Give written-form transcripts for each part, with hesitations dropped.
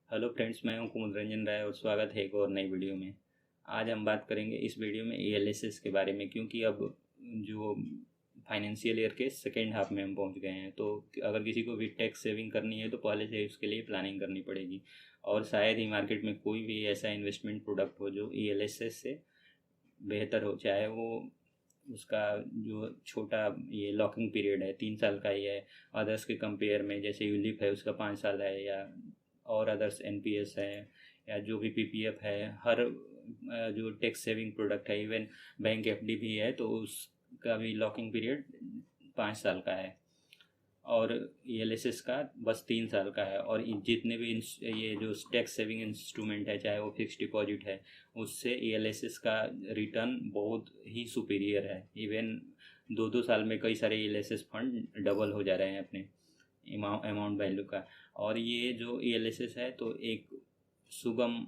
Hello friends, मैं हूं कुमुद रंजन राय और स्वागत है एक और नई वीडियो में। आज हम बात करेंगे इस वीडियो में ईएलएसएस के बारे में, क्योंकि अब जो फाइनेंशियल ईयर के सेकेंड हाफ में हम पहुंच गए हैं। तो अगर किसी को भी टैक्स सेविंग करनी है तो पहले से उसके लिए प्लानिंग करनी पड़ेगी। और शायद ही मार्केट में कोई भी ऐसा इन्वेस्टमेंट प्रोडक्ट हो जो ईएलएसएस से बेहतर हो, चाहे वो उसका जो छोटा ये लॉकिंग पीरियड है 3 साल का ही है अदर्स के कंपेयर में। जैसे यूलिप है उसका 5 साल है, या और अदर्स एनपीएस है, या जो भी पीपीएफ है। हर जो टैक्स सेविंग प्रोडक्ट है, इवन बैंक एफडी भी है तो उसका भी लॉकिंग पीरियड 5 साल का है। और ईएलएसएस का बस 3 साल का है। और जितने भी ये जो टैक्स सेविंग इंस्ट्रूमेंट है, चाहे वो फिक्स डिपॉजिट है, उससे ईएलएसएस का रिटर्न बहुत ही सुपीरियर है। इवन 2-2 साल में कई सारे ईएलएसएस फंड डबल हो जा रहे हैं अपने अमाउंट वैल्यू का। और ये जो ईएलएसएस है तो एक सुगम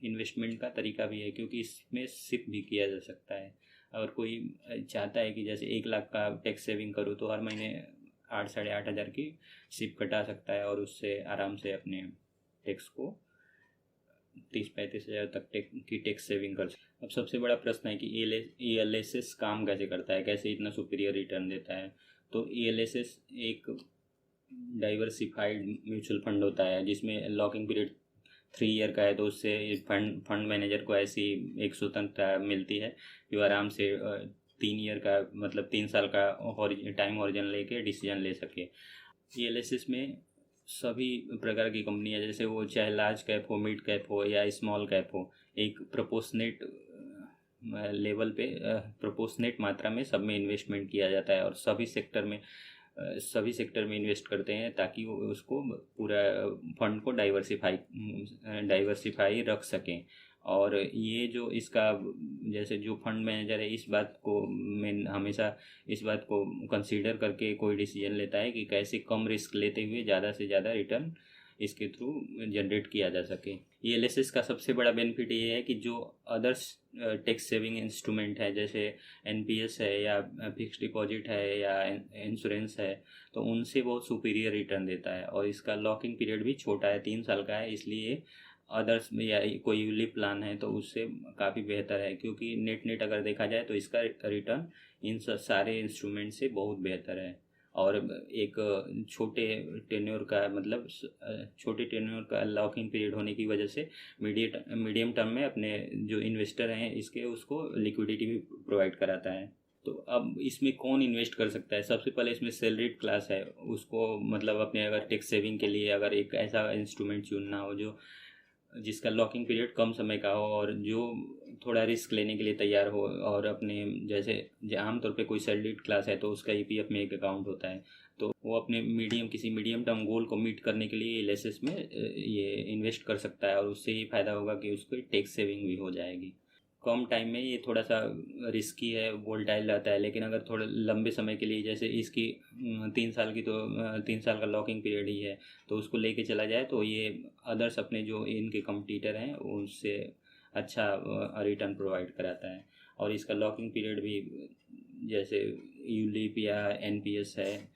इन्वेस्टमेंट का तरीका भी है, क्योंकि इसमें सिप भी किया जा सकता है। अगर कोई चाहता है कि जैसे 1 लाख का टैक्स सेविंग करूँ तो हर महीने 8-8.5 हज़ार की सिप कटा सकता है और उससे आराम से अपने टैक्स को 30-35 हज़ार तक की टैक्स सेविंग कर सकते। अब सबसे बड़ा प्रश्न है कि ईएलएसएस काम कैसे करता है, कैसे इतना सुपीरियर रिटर्न देता है। तो ईएलएसएस एक डाइवर्सिफाइड म्यूचुअल फंड होता है जिसमें लॉकिंग पीरियड 3 ईयर का है। तो उससे फंड मैनेजर को ऐसी एक स्वतंत्रता मिलती है जो आराम से 3 ईयर का मतलब 3 साल का टाइम हॉरिजन लेके डिसीजन ले सके। ईएलएसएस में सभी प्रकार की कंपनियां, जैसे वो चाहे लार्ज कैप हो, मिड कैप हो या स्मॉल कैप हो, एक प्रोपोर्शनेट लेवल पे प्रोपोर्शनेट मात्रा में सब में इन्वेस्टमेंट किया जाता है। और सभी सेक्टर में इन्वेस्ट करते हैं ताकि वो उसको पूरा फंड को डाइवर्सिफाई रख सकें। और ये जो इसका जैसे जो फंड मैनेजर है, इस बात को मैं हमेशा इस बात को कंसीडर करके कोई डिसीजन लेता है कि कैसे कम रिस्क लेते हुए ज़्यादा से ज़्यादा रिटर्न इसके थ्रू जनरेट किया जा सके। ईएलएसएस का सबसे बड़ा बेनिफिट ये है कि जो अदर्स टैक्स सेविंग इंस्ट्रूमेंट है, जैसे एनपीएस है या फिक्स डिपॉजिट है या इंश्योरेंस है, तो उनसे बहुत सुपीरियर रिटर्न देता है। और इसका लॉकिंग पीरियड भी छोटा है, 3 साल का है। इसलिए अदर्स में या कोई यूलिप प्लान है तो उससे काफ़ी बेहतर है, क्योंकि नेट अगर देखा जाए तो इसका रिटर्न इन सारे इंस्ट्रूमेंट से बहुत बेहतर है। और एक छोटे टेन्योर का लॉकिंग पीरियड होने की वजह से मीडियम टर्म में अपने जो इन्वेस्टर हैं इसके उसको लिक्विडिटी भी प्रोवाइड कराता है। तो अब इसमें कौन इन्वेस्ट कर सकता है? सबसे पहले इसमें सैलरीड क्लास है, उसको मतलब अपने अगर टैक्स सेविंग के लिए अगर एक ऐसा इंस्ट्रूमेंट चुनना हो जो जिसका लॉकिंग पीरियड कम समय का हो और जो थोड़ा रिस्क लेने के लिए तैयार हो, और अपने जैसे आमतौर पे कोई सैलरीड क्लास है तो उसका ईपीएफ में एक अकाउंट होता है, तो वो अपने किसी मीडियम टर्म गोल को मीट करने के लिए एलएसएस में ये इन्वेस्ट कर सकता है। और उससे ये फ़ायदा होगा कि उसको टैक्स सेविंग भी हो जाएगी। कम टाइम में ये थोड़ा सा रिस्की है, वोलेटाइल रहता है, लेकिन अगर थोड़े लंबे समय के लिए, जैसे इसकी 3 साल की, तो 3 साल का लॉकिंग पीरियड ही है, तो उसको लेके चला जाए तो ये अदर्स अपने जो इनके कंपटीटर हैं उनसे अच्छा रिटर्न प्रोवाइड कराता है। और इसका लॉकिंग पीरियड भी जैसे यूलिप या एनपीएस है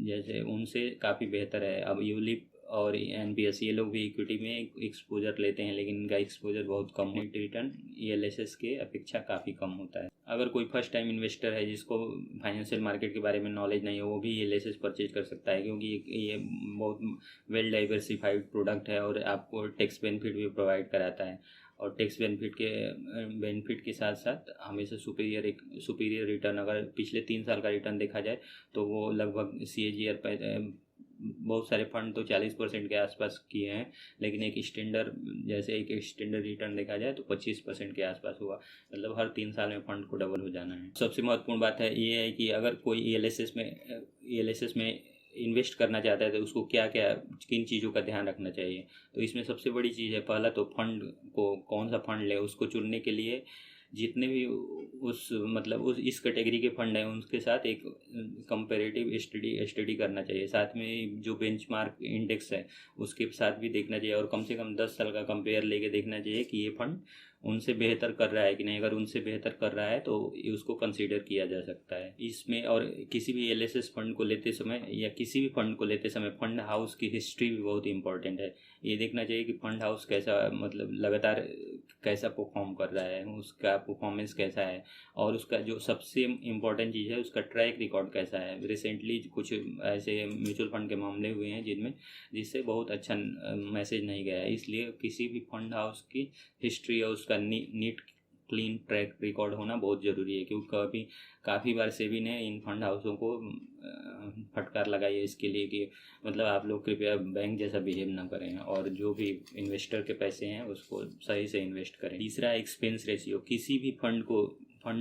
जैसे उनसे काफ़ी बेहतर है। अब यूलिप और एनपीएस ये लोग भी इक्विटी में एक्सपोजर लेते हैं, लेकिन इनका एक्सपोजर बहुत कम है। रिटर्न ईएलएसएस के अपेक्षा काफ़ी कम होता है। अगर कोई फर्स्ट टाइम इन्वेस्टर है जिसको फाइनेंशियल मार्केट के बारे में नॉलेज नहीं है, वो भी ईएलएसएस परचेज कर सकता है, क्योंकि ये बहुत वेल डाइवर्सिफाइड प्रोडक्ट है और आपको टैक्स बेनिफिट भी प्रोवाइड कराता है। और टैक्स बेनिफिट के साथ साथ हमेशा सुपीरियर रिटर्न, अगर पिछले 3 साल का रिटर्न देखा जाए तो वो लगभग सीएजीआर पर बहुत सारे फंड तो 40% के आसपास किए हैं, लेकिन एक स्टैंडर्ड रिटर्न देखा जाए तो 25% के आसपास हुआ। मतलब हर 3 साल में फंड को डबल हो जाना है। सबसे महत्वपूर्ण बात है ये है कि अगर कोई ईएलएसएस में इन्वेस्ट करना चाहता है तो उसको क्या क्या किन चीज़ों का ध्यान रखना चाहिए। तो इसमें सबसे बड़ी चीज़ है, पहला तो फंड को कौन सा फंड ले, उसको चुनने के लिए जितने भी उस मतलब उस इस कैटेगरी के फंड हैं उनके साथ एक कंपैरेटिव स्टडी करना चाहिए। साथ में जो बेंचमार्क इंडेक्स है उसके साथ भी देखना चाहिए, और कम से कम 10 साल का कंपेयर लेके देखना चाहिए कि ये फंड उनसे बेहतर कर रहा है कि नहीं। अगर उनसे बेहतर कर रहा है तो उसको कंसीडर किया जा सकता है इसमें। और किसी भी एलएसएस फंड को लेते समय या किसी भी फंड को लेते समय फंड हाउस की हिस्ट्री भी बहुत इंपॉर्टेंट है। ये देखना चाहिए कि फंड हाउस कैसा मतलब लगातार कैसा परफॉर्म कर रहा है, उसका परफॉर्मेंस कैसा है, और उसका जो सबसे इम्पोर्टेंट चीज़ है उसका ट्रैक रिकॉर्ड कैसा है। रिसेंटली कुछ ऐसे म्यूचुअल फंड के मामले हुए हैं जिससे बहुत अच्छा मैसेज नहीं गया है। इसलिए किसी भी फंड हाउस की हिस्ट्री और उसका नीट क्लीन ट्रैक रिकॉर्ड होना बहुत ज़रूरी है, क्योंकि काफ़ी बार सेबी ने इन फंड हाउसों को फटकार लगाई है इसके लिए कि मतलब आप लोग कृपया बैंक जैसा बिहेव ना करें और जो भी इन्वेस्टर के पैसे हैं उसको सही से इन्वेस्ट करें। तीसरा, एक्सपेंस रेशियो। किसी भी फंड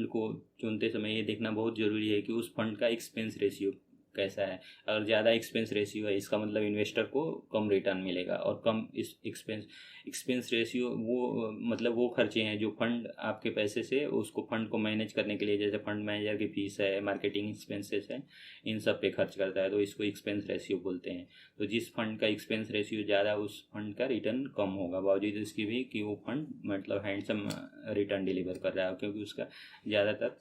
को चुनते समय ये देखना बहुत ज़रूरी है कि उस फंड का एक्सपेंस रेशियो कैसा है। अगर ज़्यादा एक्सपेंस रेशियो है इसका मतलब इन्वेस्टर को कम रिटर्न मिलेगा, और कम इस एक्सपेंस रेशियो वो मतलब वो खर्चे हैं जो फंड आपके पैसे से उसको फंड को मैनेज करने के लिए, जैसे फंड मैनेजर की फीस है, मार्केटिंग एक्सपेंसेस है, इन सब पे खर्च करता है, तो इसको एक्सपेंस रेशियो बोलते हैं। तो जिस फंड का एक्सपेंस रेशियो ज़्यादा उस फंड का रिटर्न कम होगा, बावजूद इसकी भी कि वो फंड मतलब हैंडसम रिटर्न डिलीवर कर रहा है, क्योंकि उसका ज़्यादातर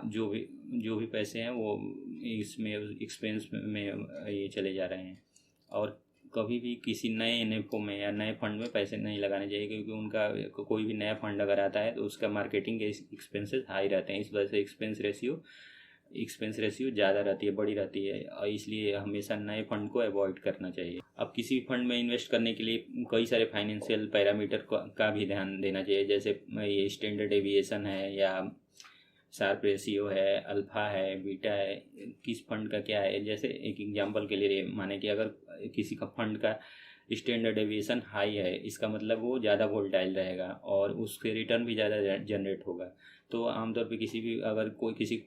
जो भी पैसे हैं वो इसमें एक्सपेंस में ये चले जा रहे हैं। और कभी भी किसी नए एनएफओ में या नए फंड में पैसे नहीं लगाने चाहिए, क्योंकि उनका कोई भी नया फंड अगर आता है तो उसका मार्केटिंग के एक्सपेंसेस हाई रहते हैं। इस वजह से एक्सपेंस रेशियो ज़्यादा रहती है, बड़ी रहती है, और इसलिए हमेशा नए फंड को अवॉइड करना चाहिए। अब किसी भी फंड में इन्वेस्ट करने के लिए कई सारे फाइनेंशियल पैरामीटर का भी ध्यान देना चाहिए, जैसे ये स्टैंडर्ड डेविएशन है या शार्प रेशियो है, अल्फ़ा है, बीटा है, किस फंड का क्या है। जैसे एक एग्जांपल के लिए माने कि अगर किसी का फंड का स्टैंडर्ड डेविएशन हाई है, इसका मतलब वो ज़्यादा वोलेटाइल रहेगा और उसके रिटर्न भी ज़्यादा जनरेट होगा। तो आमतौर पे अगर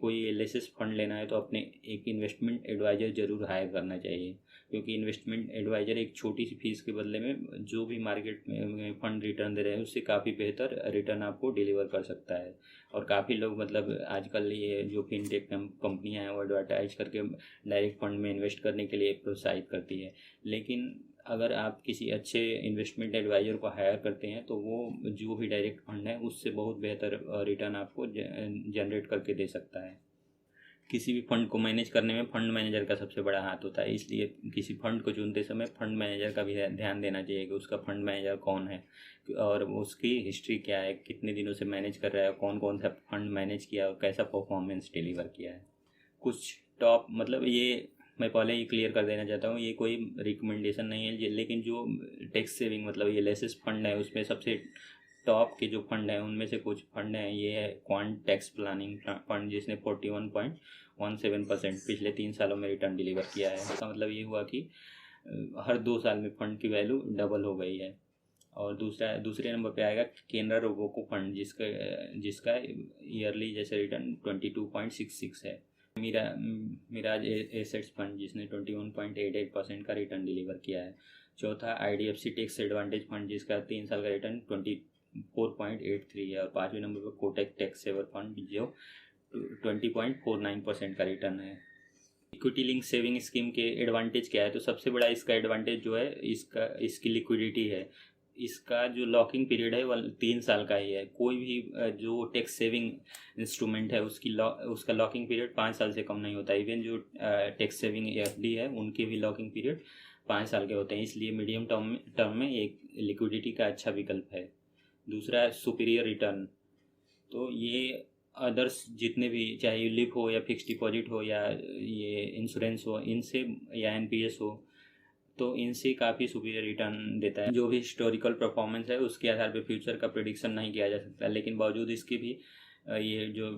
कोई एलएसएस फंड लेना है तो अपने एक इन्वेस्टमेंट एडवाइज़र ज़रूर हायर करना चाहिए, क्योंकि इन्वेस्टमेंट एडवाइज़र एक छोटी सी फीस के बदले में जो भी मार्केट में फंड रिटर्न दे रहे हैं उससे काफ़ी बेहतर रिटर्न आपको डिलीवर कर सकता है। और काफ़ी लोग मतलब आजकल ये जो फिनटेक कंपनियां हैं वो एडवर्टाइज करके डायरेक्ट फंड में इन्वेस्ट करने के लिए प्रोत्साहित करती है, लेकिन अगर आप किसी अच्छे इन्वेस्टमेंट एडवाइज़र को हायर करते हैं तो वो जो भी डायरेक्ट फंड है उससे बहुत बेहतर रिटर्न आपको जनरेट करके दे सकता है। किसी भी फंड को मैनेज करने में फंड मैनेजर का सबसे बड़ा हाथ होता है, इसलिए किसी फंड को चुनते समय फंड मैनेजर का भी ध्यान देना चाहिए कि उसका फंड मैनेजर कौन है और उसकी हिस्ट्री क्या है, कितने दिनों से मैनेज कर रहा है, कौन कौन सा फंड मैनेज किया और कैसा परफॉर्मेंस डिलीवर किया है। कुछ टॉप मतलब ये मैं पहले ही क्लियर कर देना चाहता हूँ, ये कोई रिकमेंडेशन नहीं है, लेकिन जो टैक्स सेविंग मतलब ये लेसेस फंड है उसमें सबसे टॉप के जो फंड हैं उनमें से कुछ फंड हैं। ये है क्वांट टैक्स प्लानिंग फंड, जिसने 41.17% पिछले 3 सालों में रिटर्न डिलीवर किया है। इसका मतलब ये हुआ कि हर 2 साल में फंड की वैल्यू डबल हो गई है। और दूसरे नंबर पे आएगा केनरा रोबोको फंड, जिसका ईयरली जैसे रिटर्न 22.66 है। मिराज एसेट्स फंड, जिसने 21.88% का रिटर्न डिलीवर किया है। चौथा IDFC टैक्स एडवांटेज फंड, जिसका 3 साल का रिटर्न 24.83 है। और 5वें नंबर पर कोटक टैक्स सेवर फंड, जो 20.49% का रिटर्न है। इक्विटी लिंक सेविंग स्कीम के एडवांटेज क्या है, तो सबसे बड़ा इसका एडवांटेज जो है इसकी लिक्विडिटी है। इसका जो लॉकिंग पीरियड है वह 3 साल का ही है। कोई भी जो टैक्स सेविंग इंस्ट्रूमेंट है उसका लॉकिंग पीरियड 5 साल से कम नहीं होता। इवन जो टैक्स सेविंग FD है उनके भी लॉकिंग पीरियड 5 साल के होते हैं, इसलिए मीडियम टर्म में एक लिक्विडिटी का अच्छा विकल्प है। दूसरा, सुपीरियर रिटर्न। तो ये अदर्स जितने भी, चाहे यूलिप हो या फिक्स डिपॉजिट हो या ये इंश्योरेंस हो, इनसे या NPS हो, तो इनसे काफ़ी सुपीरियर रिटर्न देता है। जो भी हिस्टोरिकल परफॉर्मेंस है उसके आधार पर फ्यूचर का प्रेडिक्शन नहीं किया जा सकता, लेकिन बावजूद इसके भी ये जो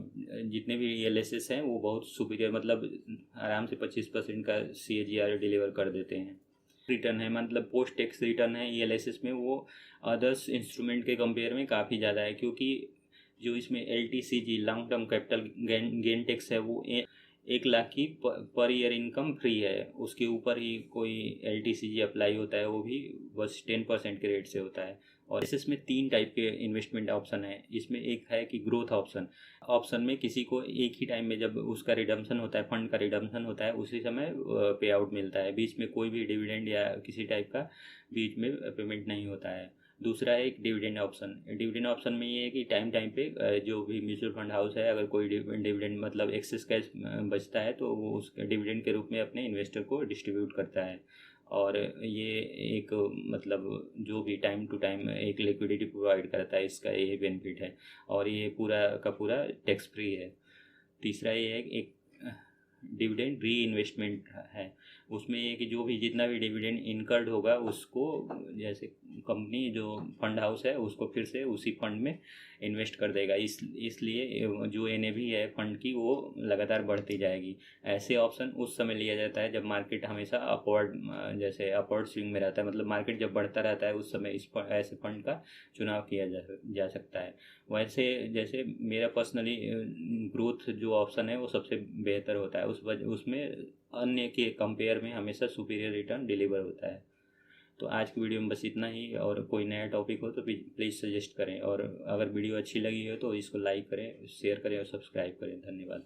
जितने भी LSS हैं वो बहुत सुपीरियर मतलब आराम से 25% का CAGR डिलीवर कर देते हैं। रिटर्न है मतलब पोस्ट टैक्स रिटर्न है LSS में, वो अदर्स इंस्ट्रूमेंट के कंपेयर में काफ़ी ज़्यादा है, क्योंकि जो इसमें LTCG long term capital gain tax है वो 1 लाख की पर ईयर इनकम फ्री है, उसके ऊपर ही कोई LTCG अप्लाई होता है, वो भी बस 10% के रेट से होता है। और इसमें 3 टाइप के इन्वेस्टमेंट ऑप्शन है। इसमें एक है कि ग्रोथ ऑप्शन। ऑप्शन में किसी को एक ही टाइम में जब उसका रिडम्पशन होता है, फंड का रिडम्पशन होता है, उसी समय पे आउट मिलता है, बीच में कोई भी डिविडेंड या किसी टाइप का बीच में पेमेंट नहीं होता है। दूसरा है एक डिविडेंड ऑप्शन। डिविडेंड ऑप्शन में ये है कि टाइम टाइम पे जो भी म्यूचुअल फंड हाउस है, अगर कोई डिविडेंड मतलब एक्सेस कैश बचता है तो वो उस डिविडेंड के रूप में अपने इन्वेस्टर को डिस्ट्रीब्यूट करता है। और ये एक मतलब जो भी टाइम टू टाइम एक लिक्विडिटी प्रोवाइड करता है, इसका ये बेनिफिट है। और ये पूरा का पूरा टैक्स फ्री है। तीसरा ये है एक डिविडेंड री इन्वेस्टमेंट है। उसमें ये कि जो भी जितना भी डिविडेंड इनकर्ड होगा उसको, जैसे कंपनी जो फंड हाउस है उसको फिर से उसी फंड में इन्वेस्ट कर देगा। इसलिए जो NAV है फंड की वो लगातार बढ़ती जाएगी। ऐसे ऑप्शन उस समय लिया जाता है जब मार्केट हमेशा अपवर्ड, जैसे अपवर्ड स्विंग में रहता है, मतलब मार्केट जब बढ़ता रहता है उस समय ऐसे फंड का चुनाव किया जा सकता है। वैसे जैसे मेरा पर्सनली ग्रोथ जो ऑप्शन है वो सबसे बेहतर होता है, उसमें अन्य के कंपेयर में हमेशा सुपीरियर रिटर्न डिलीवर होता है। तो आज की वीडियो में बस इतना ही, और कोई नया टॉपिक हो तो प्लीज़ सजेस्ट करें, और अगर वीडियो अच्छी लगी हो तो इसको लाइक करें, शेयर करें और सब्सक्राइब करें। धन्यवाद।